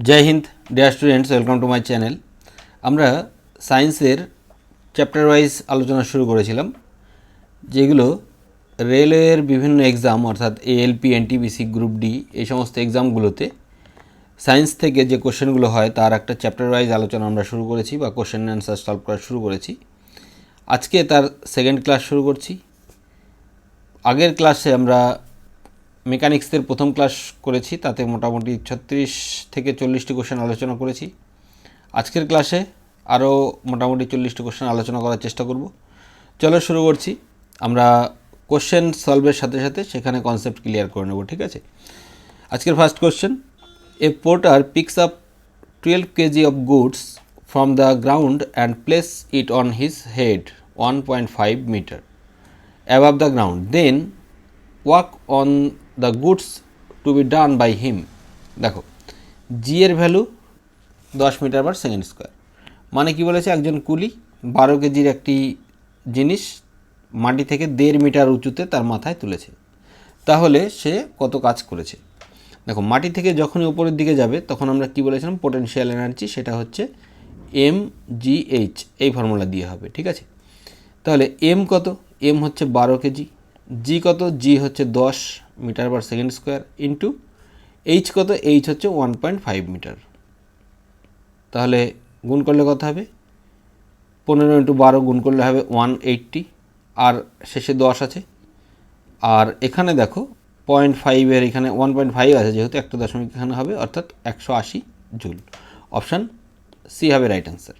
जय हिंद dear students welcome to my channel. আমরা সায়েন্সের চ্যাপ্টার ওয়াইজ আলোচনা শুরু করেছিলাম, যেগুলো রেলওয়ের বিভিন্ন এক্সাম অর্থাৎ এএলপি, এনটিপিসি, গ্রুপ ডি এই সমস্ত এক্সামগুলোতে সায়েন্স থেকে যে কোশ্চেনগুলো হয় তার একটা চ্যাপ্টার ওয়াইজ আলোচনা আমরা শুরু করেছি বা কোশ্চেন অ্যান্সার সলভ করা শুরু করেছি। আজকে তার সেকেন্ড ক্লাস শুরু করছি। আগের ক্লাসে আমরা মেকানিক্সের প্রথম ক্লাস করেছি, তাতে মোটামুটি 36 থেকে 40টি কোশ্চেন আলোচনা করেছি। আজকের ক্লাসে আরও মোটামুটি 40টি কোশ্চেন আলোচনা করার চেষ্টা করব। চলো শুরু করছি। আমরা কোশ্চেন সলভের সাথে সাথে সেখানে কনসেপ্ট ক্লিয়ার করে নেব, ঠিক আছে। আজকের first question, a porter picks up 12 kg of goods from the ground and place it on his head 1.5 metre above the ground, then work on the goods to be done by him. দেখো, g এর value 10 metre per second square, মানে কি বলেছে, একজন কুলি 12 কেজির একটি জিনিস মাটি থেকে 1.5 মিটার উঁচুতে তার মাথায় তুলেছে, তাহলে সে কত কাজ করেছে। দেখো, মাটি থেকে যখনই উপরের দিকে যাবে তখন আমরা কি বলেছিলাম, পোটেনশিয়াল এনার্জি, সেটা হচ্ছে mgh, এই ফর্মুলা দিয়ে হবে, ঠিক আছে। তাহলে এম কত, এম হচ্ছে 12 কেজি, জি কত, জি হচ্ছে 10 metre per second square, into H কত, এইচ হচ্ছে 1.5 মিটার। তাহলে গুণ করলে কত হবে, 15 ইন্টু 12 গুণ করলে হবে 180, আর শেষে 10 আছে। আর এখানে দেখো 0.5 এখানে 1.5 আছে, যেহেতু একটা দশমিক এখানে হবে, অর্থাৎ 180 জুল। অপশান সি হবে right answer.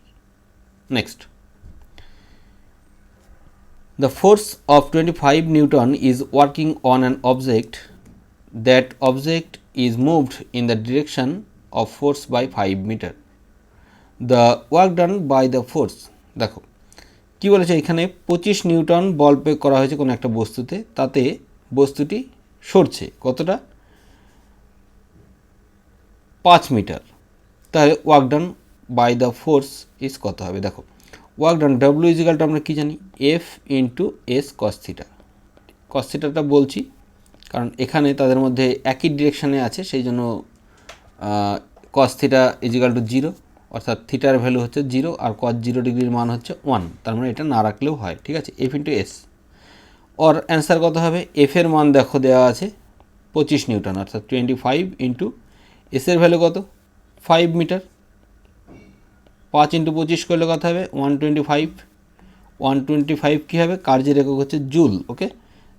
Next, the force of 25 Newton is working on an object. That object is moved in the direction of force by 5 meter. The work done by the force, দেখো কি বলেছে এখানে, 25 Newton বল প্রয়োগ করা হয়েছে কোনো একটা বস্তুতে, তাতে বস্তুটি সরছে কতটা, 5 মিটার। তাহলে work done by the force is কত হবে। দেখো, ওয়ার্ক ডান ডব্লিউ ইজিক্যালটা আমরা কী জানি, F into S cos theta. Cos থিটাটা বলছি কারণ এখানে তাদের মধ্যে একই ডিরেকশানে আছে, সেই জন্য কস থিটা ইজিক্যাল টু 0, অর্থাৎ থিটার ভ্যালু হচ্ছে 0 আর কস 0 ডিগ্রির মান হচ্ছে 1, তার মানে এটা না রাখলেও হয়, ঠিক আছে। এফ ইন্টু এস, ওর অ্যান্সার কত হবে, এফের মান দেখো দেওয়া আছে 25 নিউটন, অর্থাৎ 25 ইন্টু এসের ভ্যালু কত, 5 মিটার। 5 ইন্টু 25 করলে কত হবে, 125। 125 কী হবে, কার্যের একক হচ্ছে জুল, ওকে,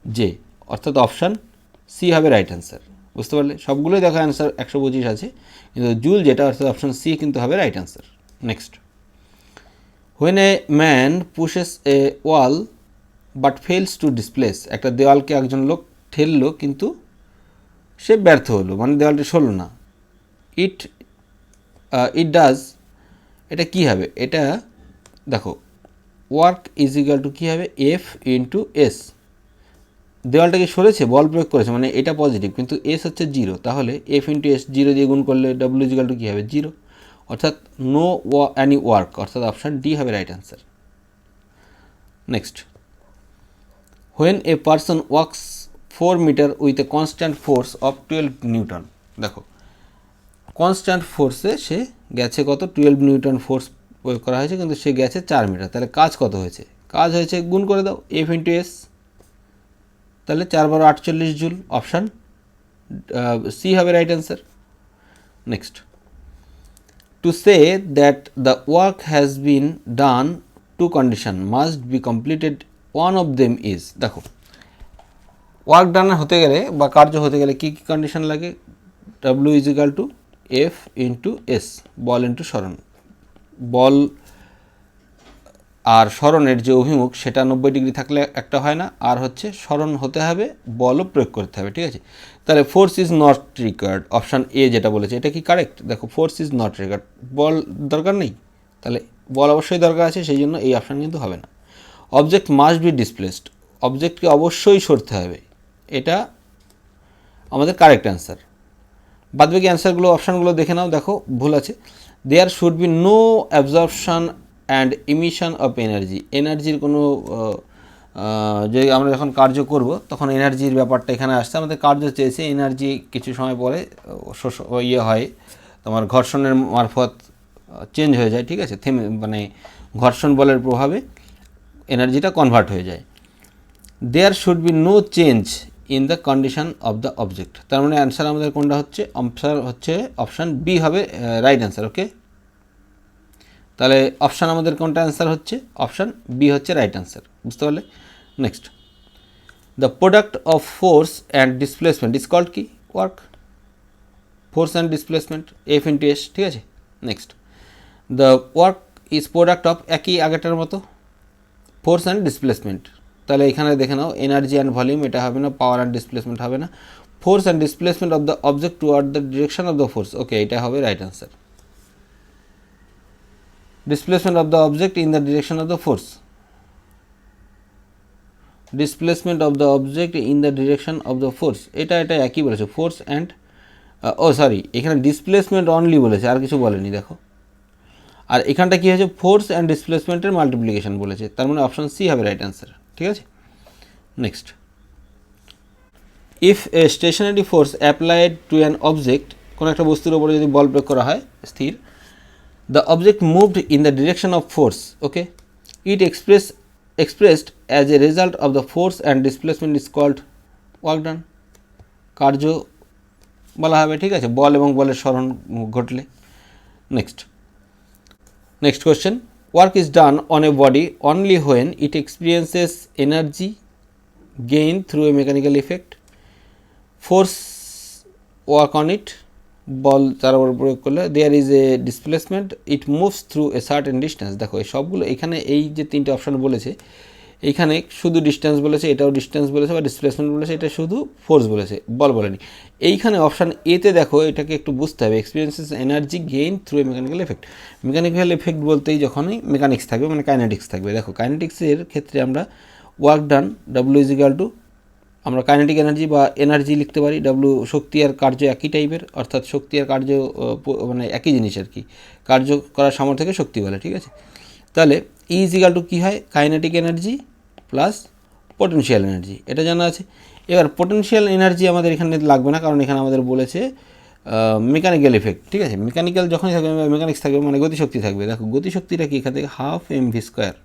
জে, অর্থাৎ অপশান সি হবে রাইট অ্যান্সার। বুঝতে পারলে, সবগুলোই দেখো অ্যান্সার 125 আছে, কিন্তু জুল যেটা, অর্থাৎ অপশান সি কিন্তু হবে right answer. Next, when a man pushes a wall but fails to displace, একটা দেওয়ালকে একজন লোক ঠেললো কিন্তু সে ব্যর্থ হলো, মানে দেওয়ালটি সরল না। ইট ডাজ, এটা কী হবে, এটা দেখো ওয়ার্ক ইজ ইকুয়াল টু কী হবে, এফ ইন্টু এস। দেওয়ালটাকে সরেছে, বল প্রয়োগ করেছে, মানে এটা পজিটিভ, কিন্তু এস হচ্ছে 0, তাহলে এফ ইন্টু এস 0 দিয়ে গুণ করলে ডব্লিউ ইজ ইকুয়াল টু কী হবে, 0, অর্থাৎ নো অ্যানি ওয়ার্ক, অর্থাৎ অপশান ডি হবে right answer. Next, when a person works 4 metre with a constant force of 12 newton, দেখো কনস্ট্যান্ট ফোর্সে সে গেছে কত, 12 নিউটন ফোর্স প্রয়োগ করা হয়েছে, কিন্তু সে গেছে 4 মিটার, তাহলে কাজ কত হয়েছে, কাজ হয়েছে গুণ করে দাও এফ ইন্টু এস, তাহলে 4 বার 48 জুল, অপশান সি হবে right answer. Next, to say that the work has been done, two condition must be completed, one of them is, দেখো ওয়ার্ক ডান হতে গেলে বা কার্য হতে গেলে কী কী কন্ডিশন লাগে, W is equal to F into S, বল ইন্টু সরণ। বল আর সরণের যে অভিমুখ সেটা 90 ডিগ্রি থাকলে একটা হয় না, আর হচ্ছে সরণ হতে হবে, বলও প্রয়োগ করতে হবে, ঠিক আছে। তাহলে force is not required, option A যেটা বলেছে এটা কি কারেক্ট। দেখো, ফোর্স ইজ নট রিকোয়ার্ড, বল দরকার নেই, তাহলে বল অবশ্যই দরকার আছে, সেই জন্য এই অপশান কিন্তু হবে না। অবজেক্ট মাস্ট বি ডিসপ্লেসড, অবজেক্টকে অবশ্যই সরতে হবে, এটা আমাদের কারেক্ট অ্যান্সার। বাদবাকি অ্যান্সারগুলো অপশানগুলো দেখে নাও, দেখো ভুল আছে। There should be no absorption and emission of energy, এনার্জির কোনো যে আমরা যখন কার্য করব তখন এনার্জির ব্যাপারটা এখানে আসছে, আমাদের কার্য চেয়েছে এনার্জি কিছু সময় পরে হয় তোমার ঘর্ষণের মারফত চেঞ্জ হয়ে যায়, ঠিক আছে, মানে ঘর্ষণ বলের প্রভাবে এনার্জিটা কনভার্ট হয়ে যায়। There should be no change in the condition of the object. তার মানে অ্যান্সার আমাদের কোনটা হচ্ছে, অ্যান্সার হচ্ছে অপশান বি হবে রাইট অ্যান্সার। ওকে, তাহলে অপশান আমাদের কোনটা অ্যান্সার হচ্ছে, অপশান বি হচ্ছে রাইট অ্যান্সার। বুঝতে পারলে? Next, the product of force and displacement is called কি? Work. Force and displacement F into S, ঠিক আছে। Next, the work is product of, একই আগেটার মতো, ফোর্স অ্যান্ড ডিসপ্লেসমেন্ট। তাহলে এখানে দেখে নাও এনার্জি অ্যান্ড ভলিউম, এটা হবে না, পাওয়ার অ্যান্ড ডিসপ্লেসমেন্ট হবে না, force and displacement of the object toward the direction of the force. Okay, এটা হবে right answer. Displacement of the object in the direction of the force, displacement of the object in the direction of the force, এটা একই বলেছে, force and sorry, এখানে displacement only বলেছে, আর কিছু বলেনি। দেখো, আর এখানটা কী হয়েছে, ফোর্স অ্যান্ড ডিসপ্লেসমেন্টের মাল্টিপ্লিকেশন বলেছে, তার মানে অপশান সি হবে রাইট অ্যান্সার। ঠিক আছে। Next, if a stationary force applied to an object, কোনো একটা বস্তুর উপরে যদি বল প্রয়োগ করা হয় স্থির, the object moved in the direction of force, okay, it expressed as a result of the force and displacement is called work done, কার্য বলা হবে। ঠিক আছে, বল এবং বলের স্মরণ ঘটলে। Next question, work is done on a body only when it experiences energy gain through a mechanical effect, force work on it, বল তার উপর প্রয়োগ করলে, there is a displacement, it moves through a certain distance. দেখো, এই সবগুলো এখানে এই যে তিনটে অপশান বলেছে, এইখানে শুধু ডিস্টেন্স বলেছে, এটাও ডিস্টেন্স বলেছে, বা ডিসপ্লেসমেন্ট বলেছে, এটা শুধু ফোর্স বলেছে, বল বলেনি। এইখানে অপশান এতে দেখো, এটাকে একটু বুঝতে হবে, experiences energy gain through a mechanical effect. Mechanical effect বলতেই যখনই মেকানিক্স থাকবে, মানে কাইনেটিক্স থাকবে। দেখো, কাইনেটিক্সের ক্ষেত্রে আমরা work done W is equal two, আমরা কাইনেটিক এনার্জি বা এনার্জি লিখতে পারি, ডাব্লিউ শক্তি আর কার্য একই টাইপের, অর্থাৎ শক্তি আর কার্য মানে একই জিনিস আর কি, কার্য করার সামর্থ্যকে শক্তি বলে। ঠিক আছে, তাহলে ই ইজ ইকুয়াল টু কী হয়, kinetic energy plus potential energy, এটা জানা আছে। এবার পোটেনশিয়াল এনার্জি আমাদের এখানে লাগবে না, কারণ এখানে আমাদের বলেছে মেকানিক্যাল এফেক্ট। ঠিক আছে, মেকানিক্যাল যখনই থাকবে, মেকানিক্স থাকবে মানে গতিশক্তি থাকবে। দেখো, গতিশক্তিটা কি, এখান থেকে হাফ এম ভি স্কোয়ার,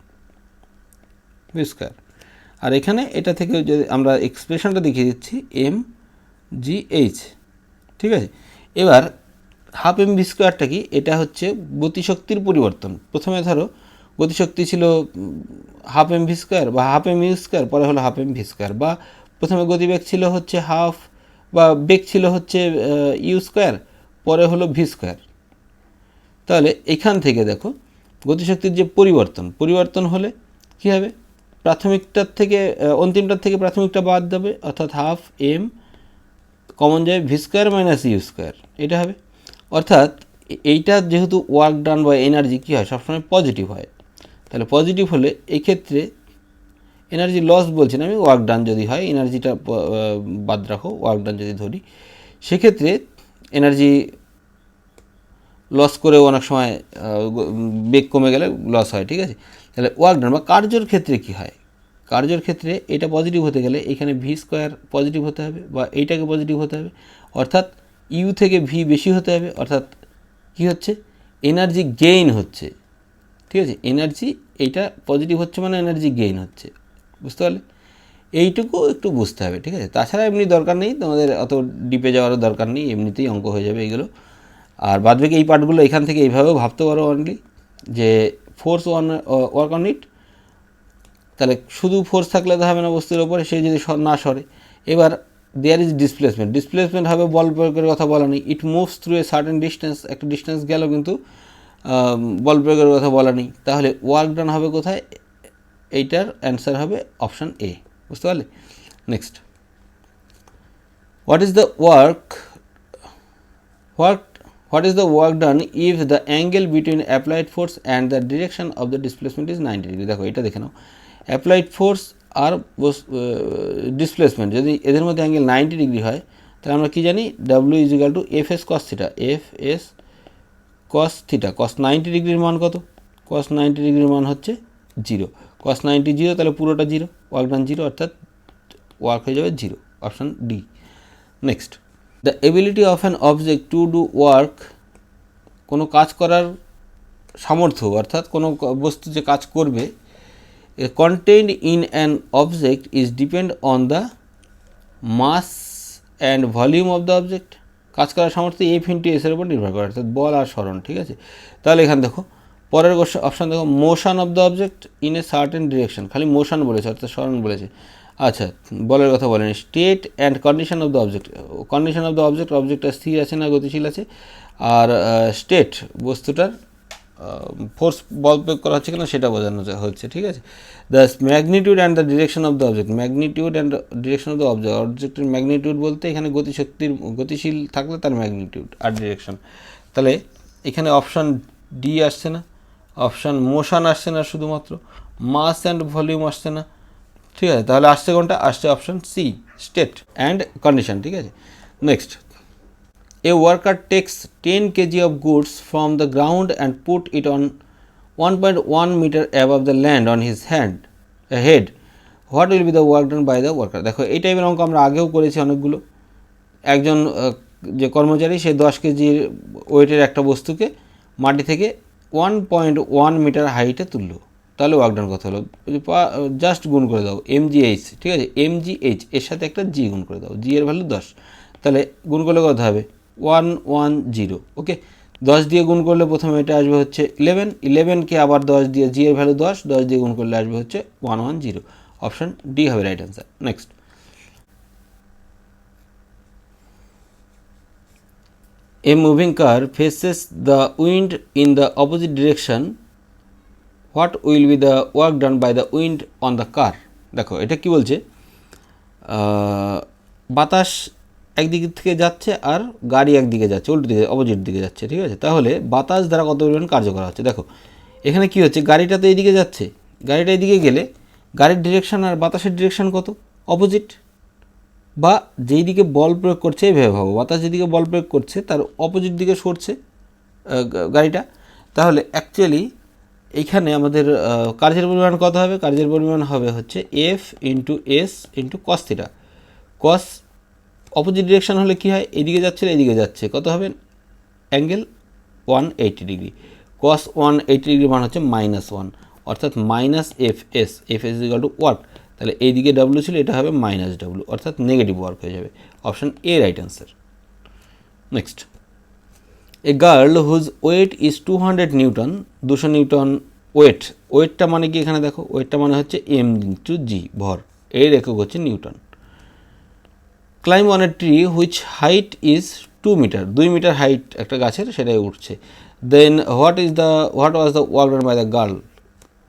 আর এখানে এটা থেকে যদি আমরা এক্সপ্রেশনটা দেখিয়ে দিচ্ছি এম জি এইচ। ঠিক আছে, এবার হাফ এম ভি স্কোয়ারটা কি, এটা হচ্ছে গতিশক্তির পরিবর্তন। প্রথমে ধরো গতিশক্তি ছিল হাফ এম ভি স্কোয়ার বা হাফ এম ইউ স্কোয়ার, পরে হলো হাফ এম ভি স্কোয়ার, বা প্রথমে গতিবেগ ছিল হচ্ছে হাফ, বা বেগ ছিল হচ্ছে ইউ স্কোয়ার, পরে হলো ভি স্কোয়ার। তাহলে এখান থেকে দেখো, গতিশক্তির যে পরিবর্তন হলে কী হবে, প্রাথমিকটার থেকে অন্তিমটার থেকে প্রাথমিকটা বাদ দেবে, অর্থাৎ হাফ এম কমন যায়, V square minus U square, এটা হবে। অর্থাৎ এইটা যেহেতু ওয়ার্ক ডান বা এনার্জি কী হয়, সবসময় পজিটিভ হয়, তাহলে পজিটিভ হলে এই ক্ষেত্রে এনার্জি লস বলছি না আমি, ওয়ার্ক ডান যদি হয়, এনার্জিটা বাদ রাখো, ওয়ার্ক ডান যদি ধরি, সেক্ষেত্রে এনার্জি লস করেও অনেক সময় বেগ কমে গেলে লস হয়। ঠিক আছে, তাহলে ওয়ার্ক ডান বা কার্যর ক্ষেত্রে কী হয়, কার্যর ক্ষেত্রে এটা পজিটিভ হতে গেলে এখানে ভি স্কোয়ার পজিটিভ হতে হবে, বা এইটাকে পজিটিভ হতে হবে, অর্থাৎ ইউ থেকে ভি বেশি হতে হবে, অর্থাৎ কী হচ্ছে, এনার্জি গেইন হচ্ছে। ঠিক আছে, এনার্জি এইটা পজিটিভ হচ্ছে মানে এনার্জি গেইন হচ্ছে। বুঝতে পারলে? এইটুকু একটু বুঝতে হবে। ঠিক আছে, তাছাড়া এমনি দরকার নেই, তোমাদের অত ডিপে যাওয়ারও দরকার নেই, এমনিতেই অঙ্ক হয়ে যাবে এইগুলো। আর বাদবাকি এই পার্টগুলো এখান থেকে এইভাবেও ভাবতে পারো অনলি, যে ফোর্স ওয়ার্ক অন ইট, তাহলে শুধু ফোর্স থাকলে তো হবে না বস্তুর ওপরে, সে যদি না সরে। এবার দেয়ার ইজ ডিসপ্লেসমেন্ট হবে, বল প্রয়োগের কথা বলা নেই, it moves through a certain distance, একটা ডিস্টেন্স গেল কিন্তু বল প্রয়োগের কথা বলা নেই, তাহলে ওয়ার্ক ডান হবে কোথায়, এইটার অ্যান্সার হবে অপশান এ। বুঝতে পারলে? Next, what is the work done if the angle between applied force and the direction of the displacement is 90 degree. দেখো, এটা দেখে নাও, অ্যাপ্লাইড ফোর্স আর ডিসপ্লেসমেন্ট যদি এদের মধ্যে অ্যাঙ্গেল 90 ডিগ্রি হয়, তাহলে আমরা কী জানি, W is equal to F S cos theta, cos 90 ডিগ্রির মান কত, কস 90 ডিগ্রির মান হচ্ছে 0, কস 90 0, তাহলে পুরোটা 0, ওয়ার্ক ডান 0, অর্থাৎ ওয়ার্ক হয়ে যাবে 0, option D. Next, the ability of an object to do work কোনো কাজ করার সামর্থ্য অর্থাৎ কোনো বস্তু যে কাজ করবে contained in an object is depend on the mass and volume of the object. কাজ করার সামর্থ্য এফ ইন্টু এস এর উপর নির্ভর করে, অর্থাৎ বল আর সরণ। ঠিক আছে, তাহলে এখানে দেখো পরের অপশান দেখো, motion of the object in a certain direction, খালি মোশন বলেছে অর্থাৎ সরণ বলেছে। আচ্ছা, বলের কথা বলেনি। State and condition of the object, condition of the অবজেক্টটা স্থির আছে না গতিশীল আছে, আর স্টেট বস্তুটার ফোর্স বল প্রয়োগ করা হচ্ছে কিনা সেটা বোঝানো হচ্ছে। ঠিক আছে, the magnitude and the direction of the object, magnitude and direction of the অবজেক্টের ম্যাগনিটিউড বলতে এখানে গতিশীল থাকলে তার ম্যাগনিটিউড আর ডিরেকশন। তাহলে এখানে অপশান ডি আসছে না, অপশান মোশন আসছে না, শুধুমাত্র মাস অ্যান্ড ভলিউম আসছে না। ঠিক আছে, তাহলে আসছে কোনটা? আসছে option C, state and condition. ঠিক আছে, next, a worker takes 10 kg of goods from the ground and put it on 1.1 meter above the land on his head. What will be the work done by the worker? দেখো এই টাইপের অঙ্ক আমরা আগেও করেছি অনেকগুলো। একজন যে কর্মচারী সে 10 কেজির ওয়েটের একটা বস্তুকে মাটি থেকে 1.1 মিটার হাইটে তুললো, তাহলে ওয়ার্ক ডান কত হলো? জাস্ট গুণ করে দাও mgh। ঠিক আছে, mgh এর সাথে একটা জি গুণ করে দাও, জি এর ভ্যালু 10, তাহলে গুণ করলে কত হবে? 110। ওকে, 10 দিয়ে গুণ করলে প্রথমে এটা আসবে হচ্ছে 11কে আবার 10 দিয়ে, জি এর ভ্যালু 10 দিয়ে গুণ করলে আসবে হচ্ছে 110। অপশান ডি হবে right answer. Next, a moving car faces the wind in the opposite direction. What will be the work done by the wind on the car? দেখো এটা কি বলছে, বাতাস একদিক থেকে যাচ্ছে আর গাড়ি একদিকে যাচ্ছে, উল্টো দিকে অপোজিট দিকে যাচ্ছে। ঠিক আছে, তাহলে বাতাস দ্বারা কত পরিমাণ কার্য করা হচ্ছে? দেখো এখানে কি হচ্ছে, গাড়িটা তো এইদিকে যাচ্ছে, গাড়িটা এইদিকে গেলে গাড়ির ডিরেকশন আর বাতাসের ডিরেকশন কত? অপোজিট, বা যেই দিকে বল প্রয়োগ করছে এইভাবে ভাবো, বাতাস যেদিকে বল প্রয়োগ করছে তার অপোজিট দিকে সরছে গাড়িটা। তাহলে অ্যাকচুয়ালি এইখানে আমাদের কার্যের পরিমাণ কত হবে? কার্যের পরিমাণ হবে হচ্ছে F into S into cos theta. Cos opposite direction হলে কী হয়, এদিকে যাচ্ছে এদিকে যাচ্ছে, কত হবে? Angle 180 degree. কস 180 ডিগ্রি মান হচ্ছে -1, অর্থাৎ minus F S equal to work. তাহলে এইদিকে ডাব্লু ছিল, এটা হবে -w, অর্থাৎ নেগেটিভ ওয়ার্ক হয়ে যাবে। Option A right answer. Next, a girl whose weight is 200 newton, 200 newton ওয়েটটা মানে কি? এখানে দেখো ওয়েটটা মানে হচ্ছে এম ইন্টু জি, ভর, এর একক হচ্ছে newton. Climb on a tree which height is 2 metre, 2 metre height একটা গাছের, সেটাই উঠছে। Then what was the work done by the girl,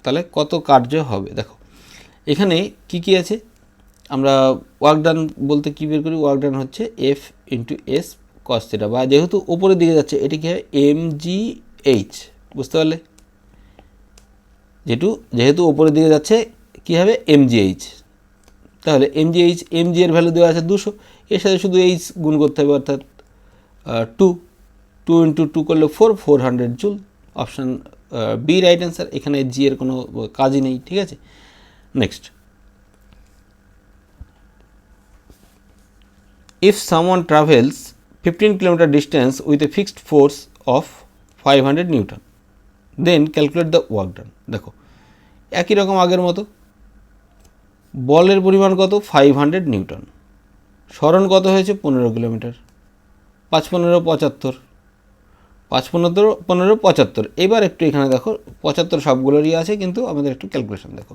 তাহলে কত কার্য হবে? দেখো এখানে কি কি আছে, আমরা ওয়ার্ক ডান বলতে কী বের করি? ওয়ার্ক ডান হচ্ছে F into S cos theta, বা যেহেতু উপরের দিকে যাচ্ছে এটি কী হয়? mgh, বুঝতে পারলে? যেহেতু উপরের দিকে যাচ্ছে কী হবে? mgh। তাহলে mg এর ভ্যালু দেওয়া আছে 200, এর সাথে শুধু এইচ গুণ করতে হবে, অর্থাৎ 2 ইন্টু 2 করলে 400 joule. Option B right answer, এখানে জি এর কোনো কাজই নেই। ঠিক আছে, next, if someone travels 15 kilometer distance with a fixed force of 500 Newton, then calculate the work done. দেখো একই রকম আগের মতো, বলের পরিমাণ কত? 500 নিউটন, সরণ কত হয়েছে? 15 কিলোমিটার, 5 15 75, 5 15 15 75। এবার একটু এখানে দেখো 75 সবগুলোরই আছে, কিন্তু আমাদের একটু ক্যালকুলেশন দেখো।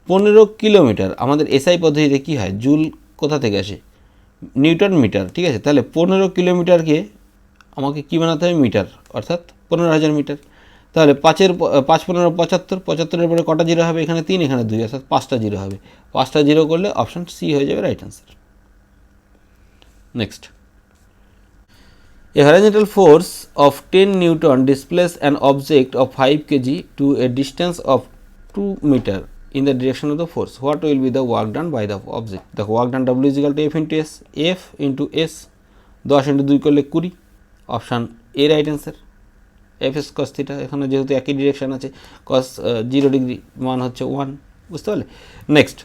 15 কিলোমিটার আমাদের এসআই পদ্ধতিতে কী হয়? জুল কোথা থেকে আসে? Newton metre. ঠিক আছে, তাহলে 15 কিলোমিটারকে আমাকে কী বানাতে হবে? মিটার, অর্থাৎ 15,000 মিটার। তাহলে 5 15 75, 75-এর পরে কটা জিরো হবে? এখানে 3, এখানে 2, অর্থাৎ 5টা জিরো হবে। 5টা জিরো করলে অপশান সি হয়ে যাবে right answer. Next, a horizontal force of 10 Newton displaces an object of 5 kg to a distance of 2 meter in the direction of the force. What will be the work done by the object? The work done W is equal to F into S, F into S 10 into 2 করলে 20। Option A right answer. F S cos theta, এখানে যেহেতু একই direction আছে, কস 0 degree মান হচ্ছে 1, বুঝতে পারলে? Next,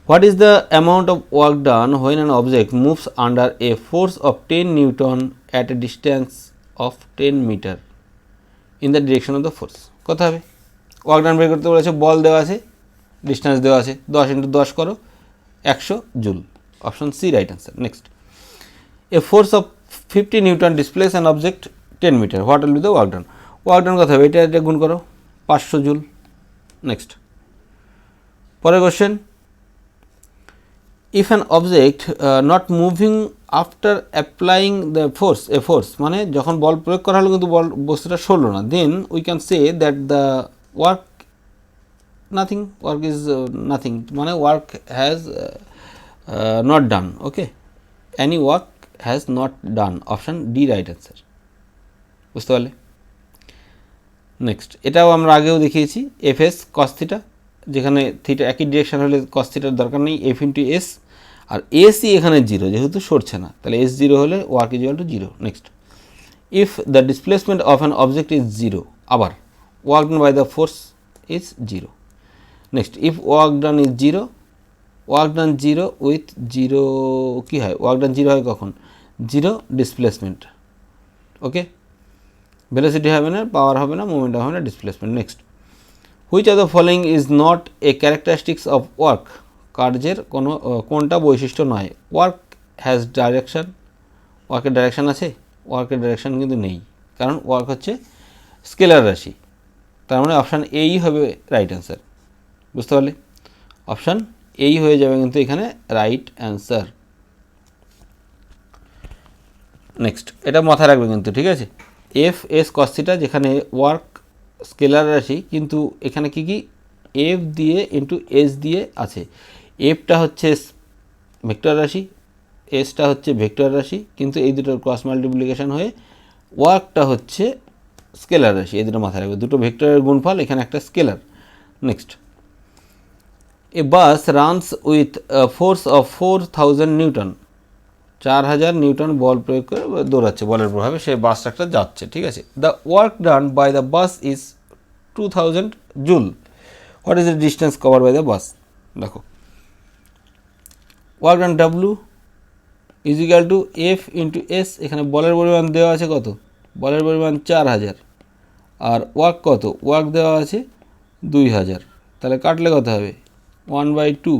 what is the amount of work done when an object moves under a force of 10 newton at a distance of 10 metre in the direction of the force. কত হবে? ওয়ার্ক ডান বের করতে বলেছে, বল দেওয়া আছে, ডিস্টেন্স দেওয়া আছে, 10 × 10 করো 100 joule. Option C right answer. Next, a force of 50 newton displace an object 10 metre, what will be the work done? Work done কত হবে? এটা গুণ করো 500 জুল। নেক্সট, পরের question, if an object not moving after applying the force, a force মানে যখন বল প্রয়োগ করা হলো কিন্তু বস্তুটা সরল না, then we can say that the work nothing, work is nothing, মানে work has not done. Okay, any work has not done, option D right answer. বুঝতে পারলে? নেক্সট, এটাও আমরা আগেও দেখিয়েছি, এফ এস কস থিটা, যেখানে থিটা একই direction হলে কস থিটার দরকার নেই, এফ ইন্টু এস, আর এসই এখানে জিরো যেহেতু সরছে না, তাহলে এস জিরো হলে work is equal to zero. Next, if the displacement of an object is zero, আবার work done by the force is zero. Next, if work done is zero, work done zero with zero, কী হয়? Work done zero হয় কখন? Zero displacement. ওকে, velocity হবে না, পাওয়ার হবে না, momentum হবে না, displacement. Next, which of the following is not a characteristics of work, কার্যের কোনটা বৈশিষ্ট্য নয়? ওয়ার্ক হ্যাজ ডাইরেকশন, ওয়ার্কের ডাইরেকশন আছে? ওয়ার্কের ডাইরেকশন কিন্তু নেই, কারণ ওয়ার্ক হচ্ছে স্কেলার রাশি, তার মানে অপশান এই হবে রাইট অ্যান্সার। বুঝতে পারলে? অপশান এই হয়ে যাবে কিন্তু এখানে রাইট অ্যান্সার। নেক্সট, এটা মাথায় রাখবে কিন্তু, ঠিক আছে? এফ এস কস থিটা, যেখানে ওয়ার্ক স্কেলার রাশি, কিন্তু এখানে কি কি এফ দিয়ে ইন্টু এস দিয়ে আছে। এফটা হচ্ছে ভেক্টর রাশি, এসটা হচ্ছে ভেক্টর রাশি, কিন্তু এই দুটোর ক্রস মাল্টিপ্লিকেশন হয়ে ওয়ার্কটা হচ্ছে স্কেলার রাশি। এই দুটো মাথায় রাখবে, দুটো ভেক্টরের গুণফল, এখানে একটা scalar. Next, a bus runs with force of 4000 newton, 4000 newton বল প্রয়োগ করে দৌড়াচ্ছে, বলের প্রভাবে সেই বাস ট্রাকটা যাচ্ছে, ঠিক আছে? The work done by the bus is 2000 joule, what is the distance cover by the bus? দেখো, work done W is equal to F into S, এখানে বলের পরিমাণ দেওয়া আছে কত? বলের পরিমাণ 4000, আর ওয়ার্ক কত? ওয়ার্ক দেওয়া আছে 2000, তাহলে কাটলে কত হবে? 1/2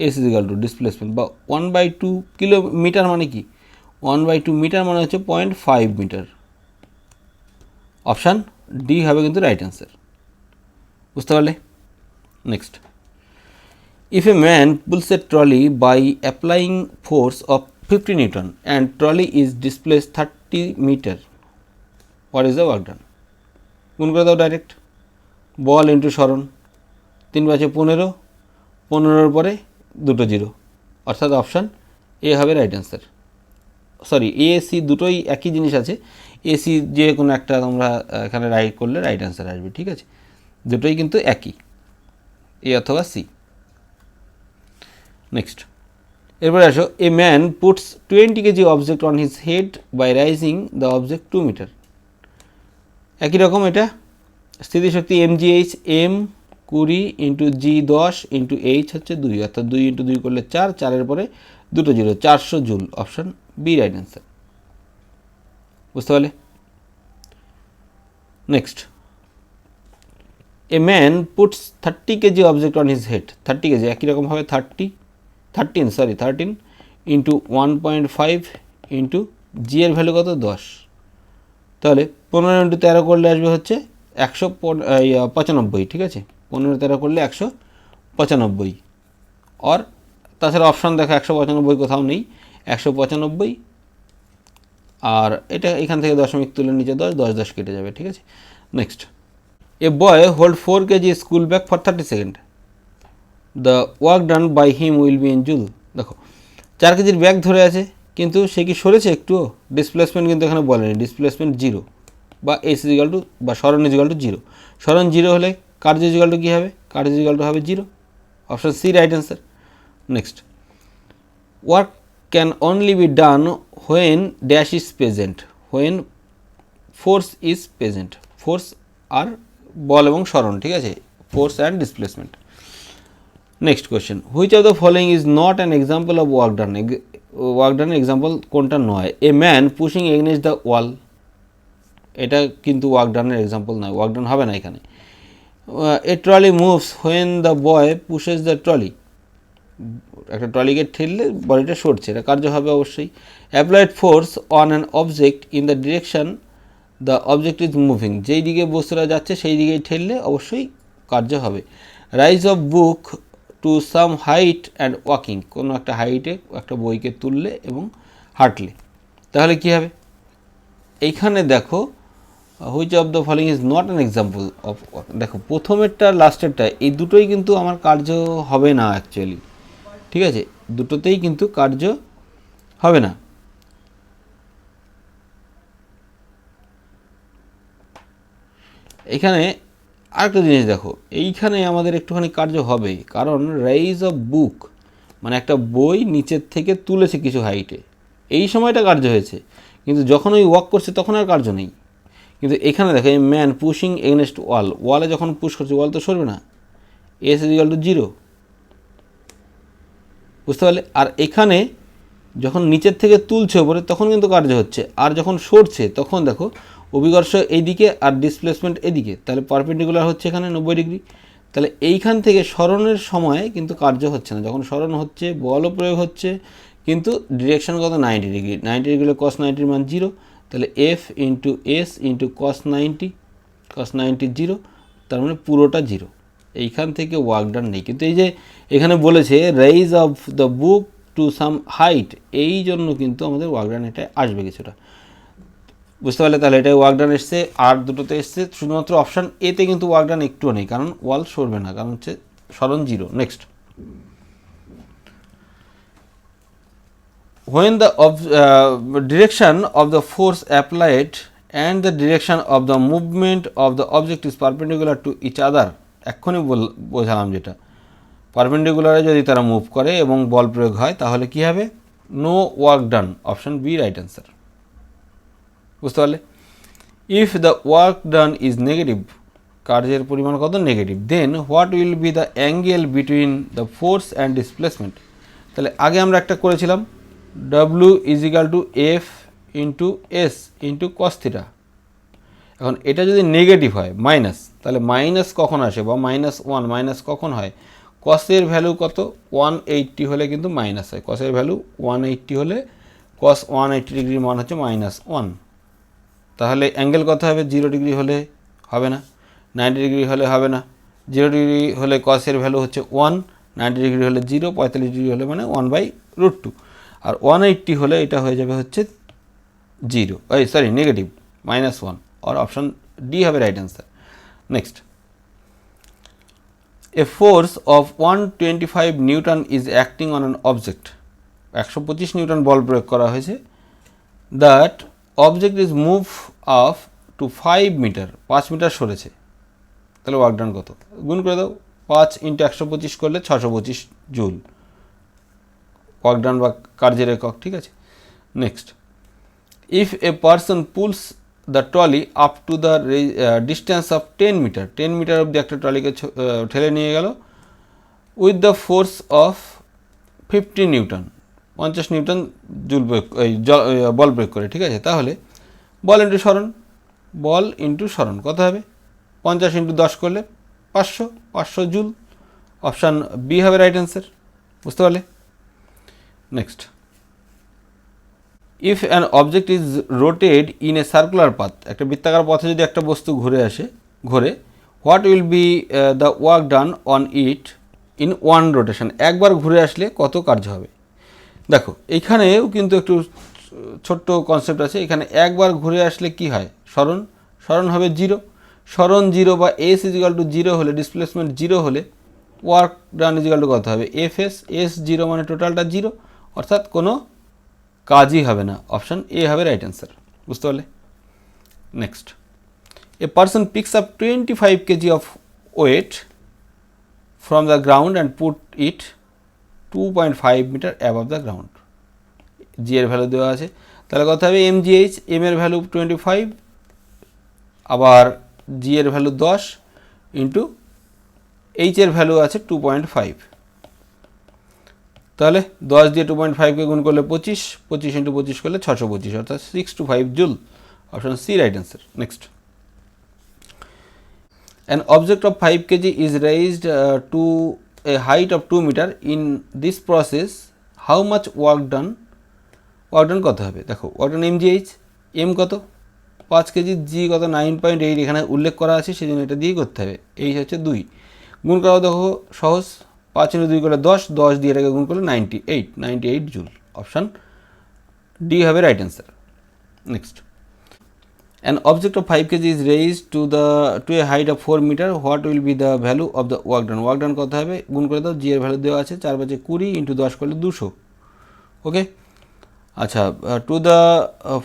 S is equal two displacement, বা 1/2 কিলোমিটার মানে কি? 1/2 মিটার মানে হচ্ছে 0.5 মিটার। অপশান ডি হবে কিন্তু রাইট অ্যান্সার। বুঝতে পারলে? Next, if a man pulls a trolley by applying force of 50 newton and trolley is displace 30 metre, what is the work done? গুণ করে দাও ডাইরেক্ট, বল ইন্টু সরণ, 3×5 15, 15-র পরে দুটো জিরো, অর্থাৎ অপশান এ হবে right answer. Sorry, A C দুটোই একই জিনিস আছে, এসি যে কোনো একটা তোমরা এখানে রাইট করলে রাইট অ্যান্সার আসবে, ঠিক আছে? দুটোই কিন্তু একই, এ অথবা সি। নেক্সট, এরপরে আসো, a man puts 20 kg object on his head by raising the object 2 metre. একই রকম, এটা স্থিতিশক্তি mgh, m 20 into g 10 into h হচ্ছে 2, অর্থাৎ 2 × 2 করলে 4, 4-এর পরে দুটো zero, 400 joule. Option B right answer. বুঝতে পারলে? Next, A man puts 30 KG object on his head, 30 KG একই রকমভাবে 13 ইন্টু 1.5 ইন্টু জি এর ভ্যালু কত? 10, তাহলে 15 × 13 করলে আসবে হচ্ছে 195, ঠিক আছে? 15 × 13 করলে 195, আর তাছাড়া অপশান দেখো 195 কোথাও নেই, 195, আর এটা এখান থেকে দশমিক তুলে নিচে 10, 10 10 কেটে যাবে, ঠিক আছে? Next, a boy hold 4 kg school bag for 30 second, the work done by him will be in joule. দেখো, 4 কেজির ব্যাগ ধরে আছে, কিন্তু সে কি সরেছে একটুও? ডিসপ্লেসমেন্ট কিন্তু এখানে বলেনি, ডিসপ্লেসমেন্ট জিরো, বা এস ইজ ইকুয়াল টু, বা সরণ ইজ ইকুয়াল টু জিরো। সরণ জিরো হলে কার্য ইজ ইকুয়াল টু কী হবে? কার্য ইজ ইকুয়াল টু হবে zero. Option C right answer. Next, work can only be done when dash is present, when force is present. Force আর বল এবং সরণ, ঠিক আছে? Force and displacement. Next question, which of the following is not an example of work done? Work ডানের example কোনটা নয়? A man pushing against the wall, এটা কিন্তু ওয়ার্ক ডানের এক্সাম্পল নয়, ওয়ার্ক ডান হবে না এখানে। A trolley moves when the boy pushes the trolley, একটা ট্রলিকে ঠেললে বডিটা সরছে, এটা কার্য হবে অবশ্যই। Applied force on an object in the direction the object is moving, যেই দিকে বস্তুটা যাচ্ছে সেই দিকেই ঠেললে অবশ্যই কার্য হবে। Rise of book to some height and walking, কোনো একটা হাইটে একটা বইকে তুললে এবং হাঁটলে, তাহলে কী হবে? এইখানে দেখো which of the following is not an example of, দেখো প্রথমেরটা লাস্টেরটা এই দুটোই কিন্তু আমার কার্য হবে না অ্যাকচুয়ালি, ঠিক আছে, দুটোতেই কিন্তু কার্য হবে না। এখানে আরেকটা জিনিস দেখো, এইখানে আমাদের একটুখানি কার্য হবে, কারণ রাইজ অফ বুক মানে একটা বই নিচের থেকে তুলেছে কিছু হাইটে, এই সময়টা কার্য হয়েছে, কিন্তু যখন ওই ওয়াক করছে তখন আর কার্য নেই। কিন্তু এখানে দেখো এই ম্যান পুশিং এগেনস্ট ওয়াল, ওয়ালে যখন পুশ করছে ওয়াল তো সরবে না, এস ইজ ইকুয়াল টু 0, বুঝতে পারলে? আর এখানে যখন নিচের থেকে তুলছে ওপরে তখন কিন্তু কার্য হচ্ছে, আর যখন সরছে তখন দেখো অভিকর্ষ এইদিকে আর ডিসপ্লেসমেন্ট এদিকে, তাহলে পারপেন্ডিকুলার হচ্ছে এখানে 90 ডিগ্রি, তাহলে এইখান থেকে সরণের সময় কিন্তু কার্য হচ্ছে না, যখন সরণ হচ্ছে বলও প্রয়োগ হচ্ছে কিন্তু ডিরেকশন কত 90 ডিগ্রি, 90 ডিগ্রি কস 90 মান 0, তাহলে এফ ইন্টু এস ইন্টু কস 90, কস 90 0, তার মানে পুরোটা 0, এইখান থেকে ওয়ার্ক ডান নেই। কিন্তু এই যে এখানে বলেছে rise of the book to some height, এই জন্য কিন্তু আমাদের ওয়ার্ক ডান এটা আসবে কিছুটা, বুঝতে পারলে? তাহলে এটাই ওয়ার্ক ডান এসছে, আর দুটোতে এসছে, শুধুমাত্র অপশান এতে কিন্তু ওয়ার্ক ডান একটুও নেই, কারণ ওয়াল সরবে না, কারণ হচ্ছে সরণ 0। Next, when the direction of the force applied and the direction of the movement of the object is perpendicular to each other, এক্ষুনি বোঝালাম যেটা পারপেন্ডিকুলারে যদি তারা মুভ করে এবং বল প্রয়োগ হয় তাহলে কি হবে? No work done, option B right answer, বুঝতে পারলে? If the work done is negative, কার্যের পরিমাণ কত? Negative, then what will be the angle between the force and displacement, তাহলে আগে আমরা একটা করেছিলাম W is equal to F into S into cos theta, এখন এটা যদি নেগেটিভ হয় মাইনাস, তাহলে মাইনাস কখন আসে বা -1, মাইনাস কখন হয়? কসের ভ্যালু কত? 180 হলে কিন্তু মাইনাস হয়, কসের ভ্যালু 180 হলে কস 180 ডিগ্রির মান হচ্ছে -1, তাহলে অ্যাঙ্গেল কত হবে? 0 ডিগ্রি হলে হবে না, 90 ডিগ্রি হলে হবে না, 0 ডিগ্রি হলে কসের ভ্যালু হচ্ছে 1, 90 ডিগ্রি হলে 0, 45 ডিগ্রি হলে মানে 1/√2, আর 180 হলে এটা হয়ে যাবে হচ্ছে 0, নেগেটিভ -1, আর অপশন ডি হবে right answer. Next, a force of 125 newton is acting on an object, 125 newton বল প্রয়োগ করা হয়েছে, that object is move of to 5 metre, 5 metre সরেছে, তাহলে ওয়ার্ক ডান কত? গুণ করে দাও, 5 ইন্টু 125 করলে 625 জুল, ওয়ার্ক ডান বা কার্যের একক, ঠিক আছে? Next, if a person pulls the trolley up to the distance of 10 metre, 10 metre অবধি একটা ট্রলিকে ঠেলে নিয়ে গেল with the force of 50 newton, 50 newton joule প্রয়োগ বল প্রয়োগ করে, ঠিক আছে? তাহলে বল ইন্টু সরণ, বল ইন্টু সরণ কত হবে? 50 ইন্টু 10 করলে 500, 500 জুল, অপশান বি হবে রাইট অ্যান্সার, বুঝতে পারলে? Next, if an object is রোটেড in a circular path, একটা বৃত্তাকার পথে যদি একটা বস্তু ঘোরে, what will be the work done on it in one rotation, একবার ঘুরে আসলে কত কার্য হবে? দেখো এইখানেও কিন্তু একটু ছোট্ট কনসেপ্ট আছে, এখানে একবার ঘুরে আসলে কি হয়? সরণ হবে 0, সরণ 0 বা এস ইজ ইকুয়াল টু 0 হলে, ডিসপ্লেসমেন্ট 0 হলে work done is equal two কত হবে? এফ এস 0 মানে টোটালটা 0, অর্থাৎ কোনো কাজই হবে না, অপশান এ হবে রাইট অ্যান্সার, বুঝতে পারলে? Next, a person picks up 25 kg of weight from the ground and put it 2.5 metre above the ground, G এর ভ্যালু দেওয়া আছে, তাহলে কথা হবে mgh, এম এর ভ্যালু 25, আবার জি এর ভ্যালু 10 ইন্টু এইচ এর ভ্যালু আছে 2.5, তাহলে 10 দিয়ে 2.5কে গুণ করলে 25, 25 ইন্টু 25 করলে 625, অর্থাৎ 625 joule, option C right answer. Next, an object of 5 kg is raised to a height of 2 meter. In this process how much work done? Work done কত হবে? দেখো ওয়ার্ক ডান mgh, m কত 5 কেজি, g কত 9.8 এখানে উল্লেখ করা আছে, সেই জন্য এটা দিয়ে করতে হবে। h হচ্ছে 2, গুণ করা দেখো সহজ, 5 × 2 করলে 10, 10 দিয়ে এটাকে গুণ করলে 98 জুল। অপশান ডি হবে right answer. Next, an object of 5 kg is raised to a height of 4 meter. What will be the value of the work done? work done কত হবে? গুণ করে দাও, g এর ভ্যালু দেওয়া আছে 4 × 5 = 20 × 10 করলে 200। ওকে, আচ্ছা, to the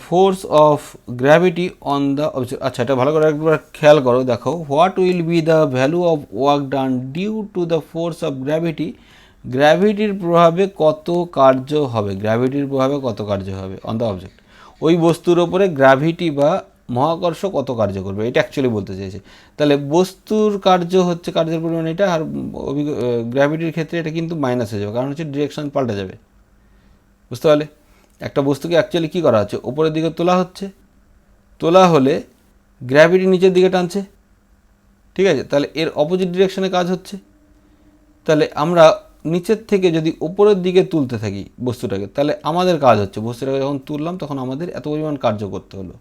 force of gravity on the object. আচ্ছা, এটা ভালো করে একবার খেয়াল করো, দেখো what will be the value of work done due to the force of gravity. গ্র্যাভিটির প্রভাবে কত কার্য হবে, গ্র্যাভিটির প্রভাবে কত কার্য হবে অন দ্য অবজেক্ট, ওই বস্তুর ওপরে গ্র্যাভিটি বা মহাকর্ষ কত কার্য করবে, এটা অ্যাকচুয়ালি বলতে চাইছে। তাহলে বস্তুর কার্য হচ্ছে কার্যের পরিমাণ এটা, আর গ্র্যাভিটির ক্ষেত্রে এটা কিন্তু মাইনাস হয়ে যাবে, কারণ হচ্ছে ডিরেকশন পাল্টে যাবে। বুঝতে পারলে? একটা বস্তুকে অ্যাকচুয়ালি কী করা হচ্ছে, ওপরের দিকে তোলা হচ্ছে, তোলা হলে গ্র্যাভিটি নিচের দিকে টানছে, ঠিক আছে, তাহলে এর অপোজিট ডিরেকশনে কাজ হচ্ছে। তাহলে আমরা নিচের থেকে যদি উপরের দিকে তুলতে থাকি বস্তুটাকে, তাহলে আমাদের কাজ হচ্ছে, বস্তুটাকে যখন তুললাম তখন আমাদের এত পরিমাণ কার্য করতে হলো,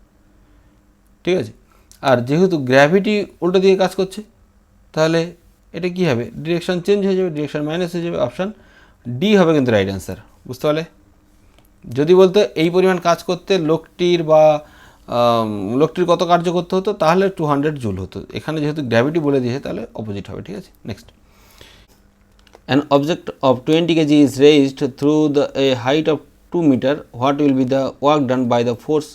ঠিক আছে। আর যেহেতু গ্র্যাভিটি উল্টো দিকে কাজ করছে, তাহলে এটা কী হবে, ডিরেকশন চেঞ্জ হয়ে যাবে, ডিরেকশন মাইনাস হয়ে যাবে। অপশান ডি হবে কিন্তু রাইট অ্যান্সার। বুঝতে পারলে? যদি বলতো এই পরিমাণ কাজ করতে লোকটির কত কার্য করতে হতো, তাহলে 200 জুল হতো। এখানে যেহেতু গ্র্যাভিটি বলে দিয়েছে, তাহলে অপোজিট হবে, ঠিক আছে। Next, an object of 20 kg is raised through a height of 2 meter. What will be the work done by the force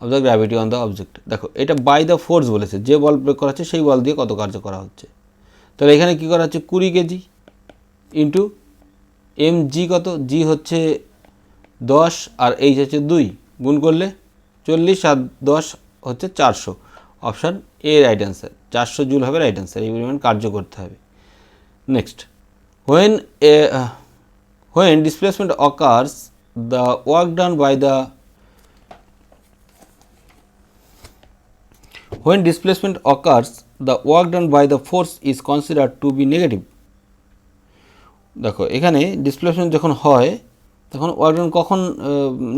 of the gravity on the object? দেখো এটা বাই দ্য ফোর্স বলেছে, যে বল প্রয়োগ করা হচ্ছে সেই বল দিয়ে কত কার্য করা হচ্ছে। তাহলে এখানে কী করা হচ্ছে, 20 কেজি ইন্টু mg কত, g হচ্ছে 10 আর h হচ্ছে 2, গুণ করলে 40 আর 10 হচ্ছে 400। Option A right answer, 400 joule হবে রাইট অ্যান্সার, এই পরিমাণ কার্য করতে হবে। Next, when displacement occurs the work done by the force is considered to be negative. দেখো এখানে ডিসপ্লেসমেন্ট যখন হয় তখন ওয়ার্ক ডান কখন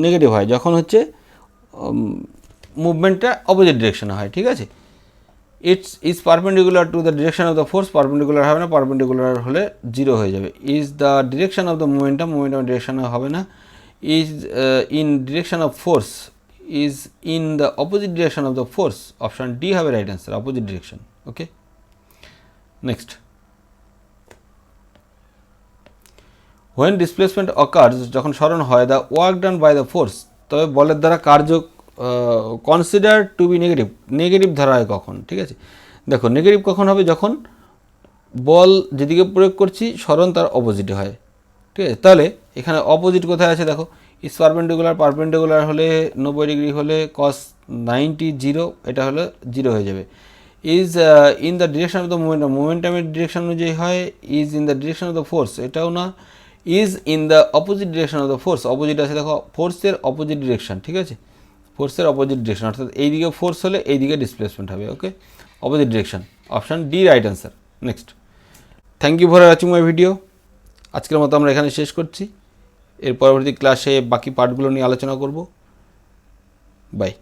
নেগেটিভ হয়, যখন হচ্ছে মুভমেন্টটা অপোজিট ডিরেকশনে হয়, ঠিক আছে। Is perpendicular to the direction of the force, perpendicular হবে না, পারপেন্ডিকুলার হলে 0 হয়ে যাবে। Is the direction of the momentum ডিরেকশনে হবে না। Is in direction of force, is in the opposite direction of the force. Option D হবে right answer, opposite direction. Okay, next, when displacement occurs, যখন সরণ হয়, the work done by the force, তবে বলের দ্বারা কার্য কনসিডার টু বি নেগেটিভ ধরা হয় কখন, ঠিক আছে। দেখো নেগেটিভ কখন হবে, যখন বল যেদিকে প্রয়োগ করছি সরণ তার অপোজিটে হয়, ঠিক আছে। তাহলে এখানে অপোজিট কোথায় আছে, দেখো ইজ পারপেন্ডিকুলার হলে 90 ডিগ্রি হলে cos 90 0, এটা হলে 0 হয়ে যাবে। Is in the direction of the মোমেন্টামের ডিরেকশন অনুযায়ী হয়। Is in the direction of the force, এটাও না। Is in the opposite direction of the force, opposite আছে, দেখো ফোর্সের অপোজিট ডিরেকশন, ঠিক আছে, ফোর্সের অপোজিট ডিরেকশন, অর্থাৎ এইদিকে ফোর্স হলে এইদিকে ডিসপ্লেসমেন্ট হবে। Okay, opposite direction, option D right answer. Next, thank you for watching my video. আজকের মতো আমরা এখানে শেষ করছি, এর পরবর্তী ক্লাসে বাকি পার্টগুলো নিয়ে আলোচনা করব। বাই।